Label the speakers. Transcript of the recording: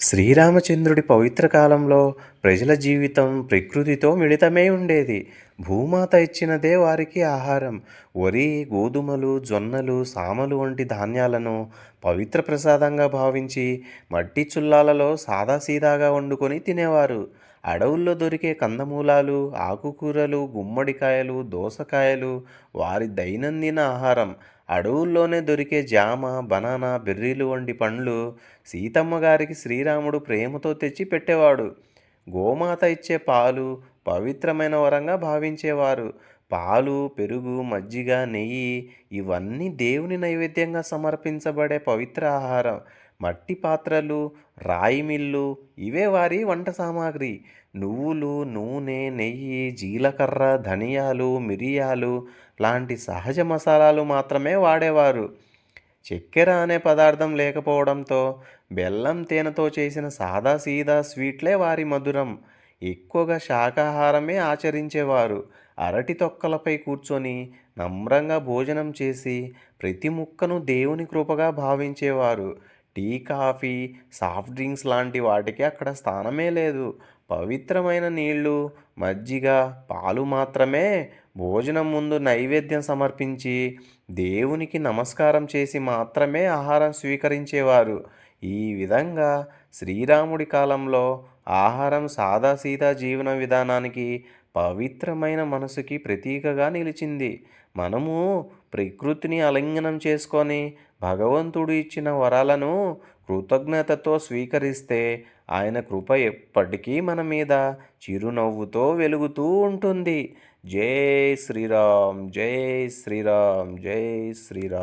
Speaker 1: శ్రీరామచంద్రుడి పవిత్ర కాలంలో ప్రజల జీవితం ప్రకృతితో మిళితమై ఉండేది. భూమాత ఇచ్చినదే వారికి ఆహారం. వరి, గోధుమలు, జొన్నలు, సామలు వంటి ధాన్యాలను పవిత్ర ప్రసాదంగా భావించి మట్టి చుల్లాలలో సాదాసీదాగా వండుకొని తినేవారు. అడవుల్లో దొరికే కందమూలాలు, ఆకుకూరలు, గుమ్మడికాయలు, దోసకాయలు వారి దైనందిన ఆహారం. అడవుల్లోనే దొరికే జామ, బనానా, బెర్రీలు వంటి పండ్లు సీతమ్మ గారికి శ్రీరాముడు ప్రేమతో తెచ్చి పెట్టేవాడు. గోమాత ఇచ్చే పాలు పవిత్రమైన వరంగా భావించేవారు. పాలు, పెరుగు, మజ్జిగ, నెయ్యి ఇవన్నీ దేవుని నైవేద్యంగా సమర్పించబడే పవిత్ర ఆహారం. మట్టి పాత్రలు, రాయి మిల్లు ఇవే వారి వంట సామాగ్రి. నువ్వులు, నూనె, నెయ్యి, జీలకర్ర, ధనియాలు, మిరియాలు లాంటి సహజ మసాలాలు మాత్రమే వాడేవారు. చక్కెర అనే పదార్థం లేకపోవడంతో బెల్లం, తేనెతో చేసిన సాదాసీదా స్వీట్లే వారి మధురం. ఎక్కువగా శాకాహారమే ఆచరించేవారు. అరటి తొక్కలపై కూర్చొని నమ్రంగా భోజనం చేసి ప్రతి ముక్కను దేవుని కృపగా భావించేవారు. టీ, కాఫీ, సాఫ్ట్ డ్రింక్స్ లాంటి వాటికి అక్కడ స్థానమే లేదు. పవిత్రమైన నీళ్లు, మజ్జిగ, పాలు మాత్రమే. భోజనం ముందు నైవేద్యం సమర్పించి దేవునికి నమస్కారం చేసి మాత్రమే ఆహారం స్వీకరించేవారు. ఈ విధంగా శ్రీరాముడి కాలంలో ఆహారం సాదాసీదా జీవన విధానానికి, పవిత్రమైన మనసుకి ప్రతీకగా నిలిచింది. మనము ప్రకృతిని ఆలింగనం చేసుకొని భగవంతుడు ఇచ్చిన వరాలను కృతజ్ఞతతో స్వీకరిస్తే ఆయన కృప ఎప్పటికీ మన మీద చిరునవ్వుతో వెలుగుతూ ఉంటుంది. జై శ్రీరామ్, జై శ్రీరామ్, జై శ్రీరామ్.